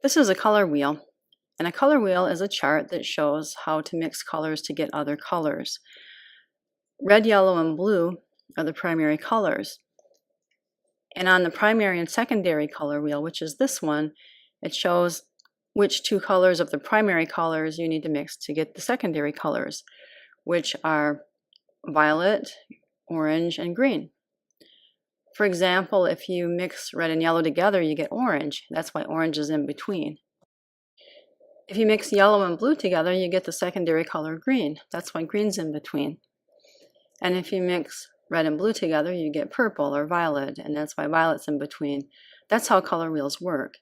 This is a color wheel, and a color wheel is a chart that shows how to mix colors to get other colors. Red, yellow, and blue are the primary colors. And on the primary and secondary color wheel, which is this one, it shows which two colors of the primary colors you need to mix to get the secondary colors, which are violet, orange, and green. For example, if you mix red and yellow together, you get orange. That's why orange is in between. If you mix yellow and blue together, you get the secondary color green. That's why green's in between. And if you mix red and blue together, you get purple or violet, and that's why violet's in between. That's how color wheels work.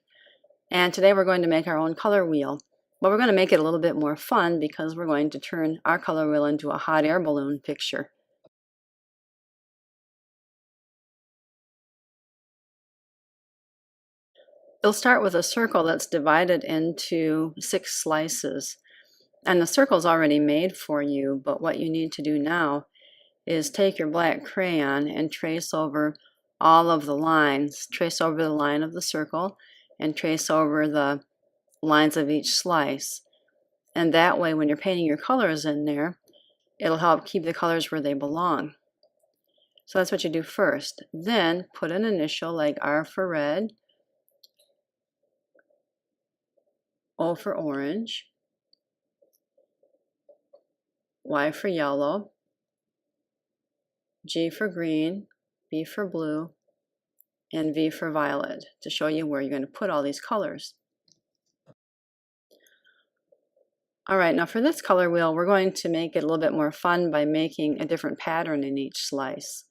And today we're going to make our own color wheel, but we're going to make it a little bit more fun because we're going to turn our color wheel into a hot air balloon picture. You'll start with a circle that's divided into 6 slices. And the circle's already made for you, but what you need to do now is take your black crayon and trace over all of the lines. Trace over the line of the circle and trace over the lines of each slice. And that way, when you're painting your colors in there, it'll help keep the colors where they belong. So that's what you do first. Then put an initial like R for red, O for orange, Y for yellow, G for green, B for blue, and V for violet to show you where you're going to put all these colors. All right, now for this color wheel, we're going to make it a little bit more fun by making a different pattern in each slice.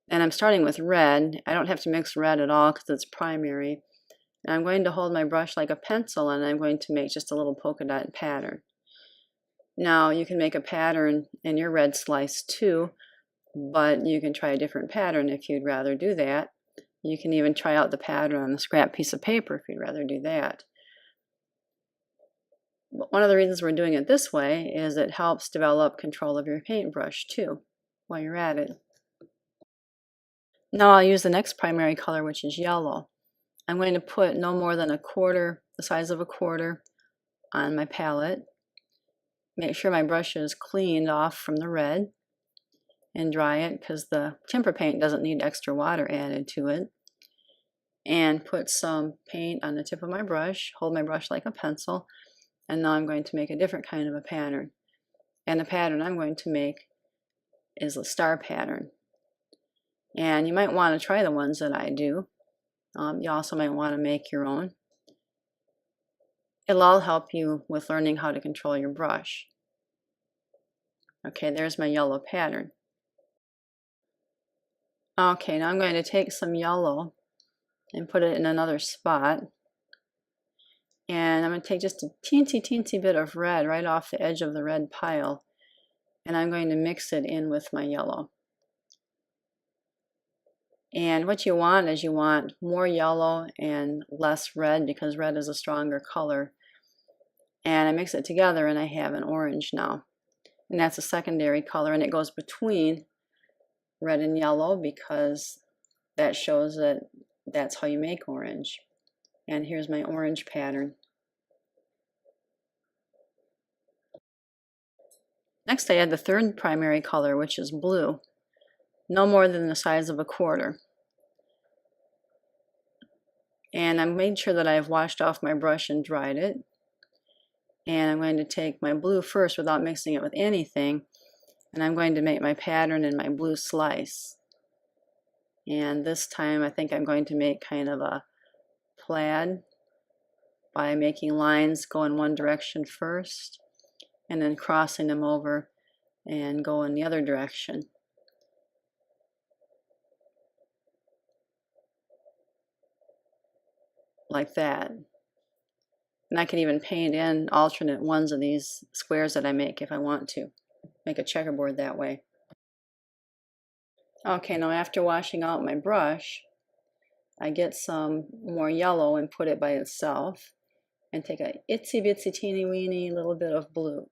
And I'm starting with red. I don't have to mix red at all because it's primary. And I'm going to hold my brush like a pencil, and I'm going to make just a little polka dot pattern. Now you can make a pattern in your red slice too, but you can try a different pattern if you'd rather do that. You can even try out the pattern on a scrap piece of paper if you'd rather do that. But one of the reasons we're doing it this way is it helps develop control of your paintbrush too while you're at it. Now I'll use the next primary color, which is yellow. I'm going to put no more than a quarter, the size of a quarter, on my palette. Make sure my brush is cleaned off from the red and dry it because the tempera paint doesn't need extra water added to it. And put some paint on the tip of my brush, hold my brush like a pencil, and now I'm going to make a different kind of a pattern. And the pattern I'm going to make is a star pattern. And you might want to try the ones that I do. You also might want to make your own. It'll all help you with learning how to control your brush. Okay, there's my yellow pattern. Okay, now I'm going to take some yellow and put it in another spot. And I'm going to take just a teensy bit of red right off the edge of the red pile. And I'm going to mix it in with my yellow. And what you want is you want more yellow and less red because red is a stronger color. And I mix it together and I have an orange now. And that's a secondary color, and it goes between red and yellow because that shows that that's how you make orange. And here's my orange pattern. Next I add the third primary color, which is blue. No more than the size of a quarter. And I made sure that I've washed off my brush and dried it. And I'm going to take my blue first without mixing it with anything. And I'm going to make my pattern in my blue slice. And this time I think I'm going to make kind of a plaid by making lines go in one direction first and then crossing them over and go in the other direction. Like that. And I can even paint in alternate ones of these squares that I make if I want to. Make a checkerboard that way. Okay, now after washing out my brush, I get some more yellow and put it by itself. And take a itsy bitsy teeny weeny little bit of blue.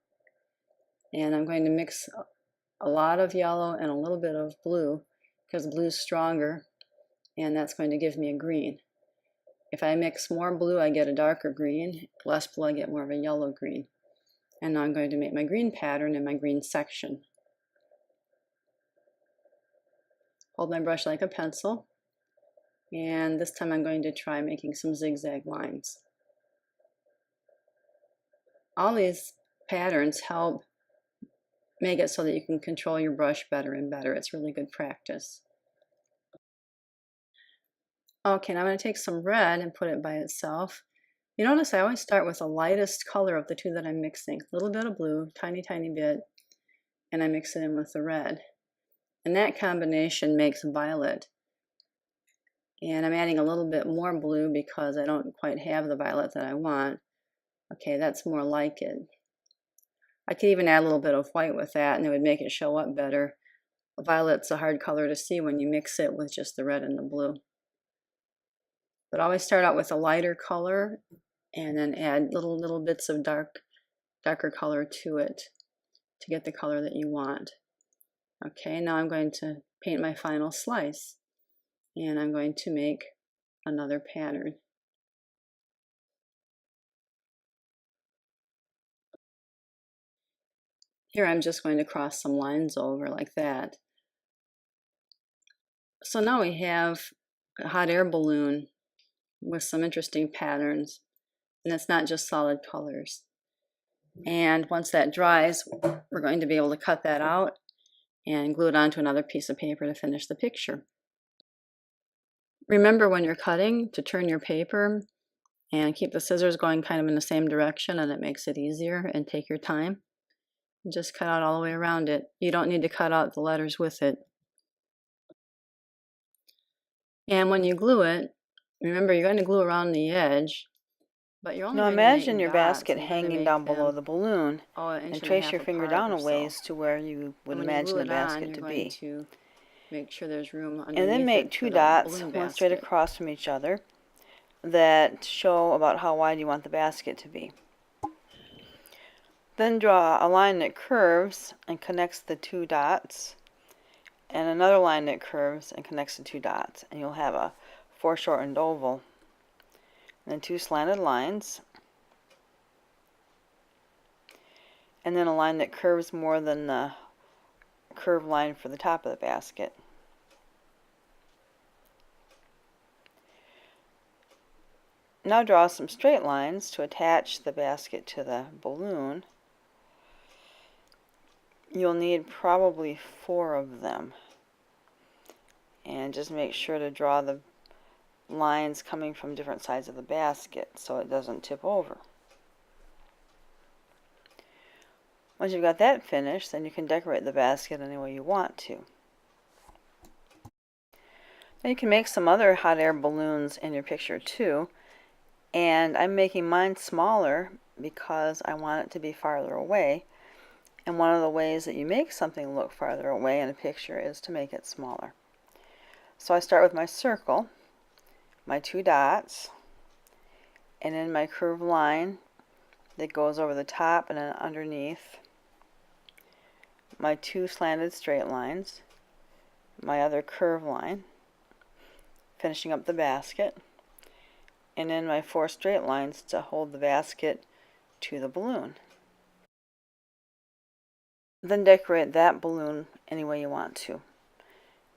And I'm going to mix a lot of yellow and a little bit of blue because blue's stronger, and that's going to give me a green. If I mix more blue, I get a darker green. Less blue, I get more of a yellow green. And now I'm going to make my green pattern in my green section. Hold my brush like a pencil. And this time I'm going to try making some zigzag lines. All these patterns help make it so that you can control your brush better and better. It's really good practice. Okay, now I'm going to take some red and put it by itself. You notice I always start with the lightest color of the two that I'm mixing. A little bit of blue, tiny bit, and I mix it in with the red. And that combination makes violet. And I'm adding a little bit more blue because I don't quite have the violet that I want. Okay, that's more like it. I could even add a little bit of white with that and it would make it show up better. Violet's a hard color to see when you mix it with just the red and the blue. But always start out with a lighter color and then add little bits of darker color to it to get the color that you want. Okay, now I'm going to paint my final slice and I'm going to make another pattern. Here I'm just going to cross some lines over like that. So now we have a hot air balloon with some interesting patterns, and it's not just solid colors. And once that dries, we're going to be able to cut that out and glue it onto another piece of paper to finish the picture. Remember when you're cutting to turn your paper and keep the scissors going kind of in the same direction, and it makes it easier, and take your time. Just cut out all the way around it. You don't need to cut out the letters with it. And when you glue it, remember you're going to glue around the edge, but you're only Now going to make imagine your dots, basket and you're going to hanging make down them, below the balloon, an inch and and a trace half your finger apart down or a so. ways to where you would And when you imagine glue the it on, basket you're to going be. to make sure there's room underneath And then make it two for the dots, balloon one straight basket. across from each other, that show about how wide you want the basket to be. Then draw a line that curves and connects the two dots, and another line that curves and connects the two dots, and you'll have a foreshortened oval. And then two slanted lines, and then a line that curves more than the curved line for the top of the basket. Now draw some straight lines to attach the basket to the balloon. You'll need probably 4 of them. And just make sure to draw the lines coming from different sides of the basket so it doesn't tip over. Once you've got that finished, then you can decorate the basket any way you want to. Then you can make some other hot air balloons in your picture too. And I'm making mine smaller because I want it to be farther away. And one of the ways that you make something look farther away in a picture is to make it smaller. So I start with my circle, my 2 dots, and then my curved line that goes over the top and then underneath, my 2 slanted straight lines, my other curved line, finishing up the basket, and then my 4 straight lines to hold the basket to the balloon. Then decorate that balloon any way you want to.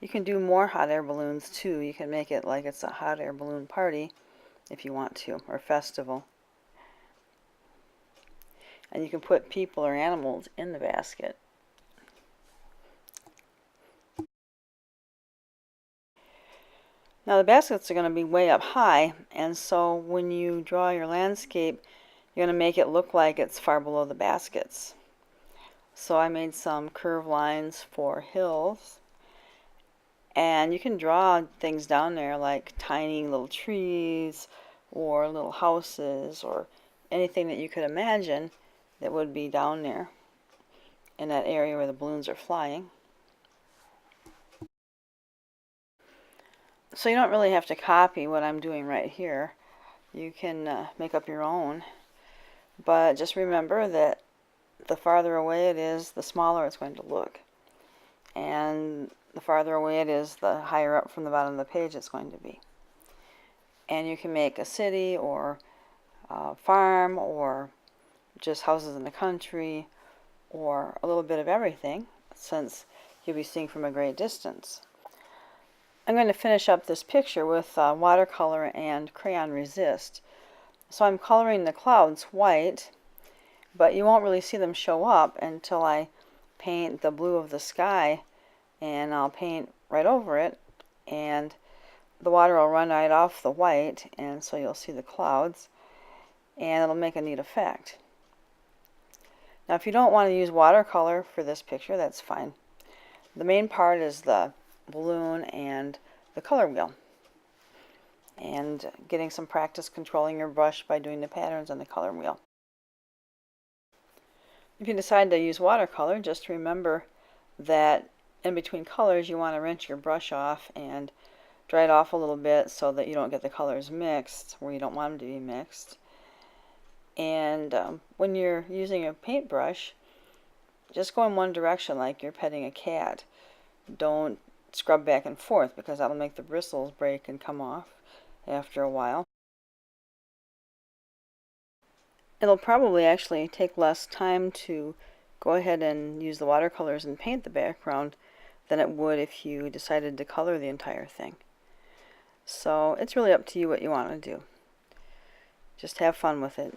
You can do more hot air balloons too. You can make it like it's a hot air balloon party if you want to, or festival. And you can put people or animals in the basket. Now the baskets are going to be way up high, and so when you draw your landscape, you're going to make it look like it's far below the baskets. So I made some curved lines for hills, and you can draw things down there like tiny little trees or little houses or anything that you could imagine that would be down there in that area where the balloons are flying. So you don't really have to copy what I'm doing right here. You can make up your own, but just remember that the farther away it is, the smaller it's going to look, and the farther away it is, the higher up from the bottom of the page it's going to be. And you can make a city or a farm or just houses in the country or a little bit of everything, since you'll be seeing from a great distance. I'm going to finish up this picture with watercolor and crayon resist. So I'm coloring the clouds white, but you won't really see them show up until I paint the blue of the sky, and I'll paint right over it, and the water will run right off the white, and so you'll see the clouds, and it'll make a neat effect. Now if you don't want to use watercolor for this picture, that's fine. The main part is the balloon and the color wheel, and getting some practice controlling your brush by doing the patterns on the color wheel. If you decide to use watercolor, just remember that in between colors you want to rinse your brush off and dry it off a little bit so that you don't get the colors mixed where you don't want them to be mixed. And when you're using a paintbrush, just go in one direction like you're petting a cat. Don't scrub back and forth, because that'll make the bristles break and come off after a while. It'll probably actually take less time to go ahead and use the watercolors and paint the background than it would if you decided to color the entire thing. So it's really up to you what you want to do. Just have fun with it.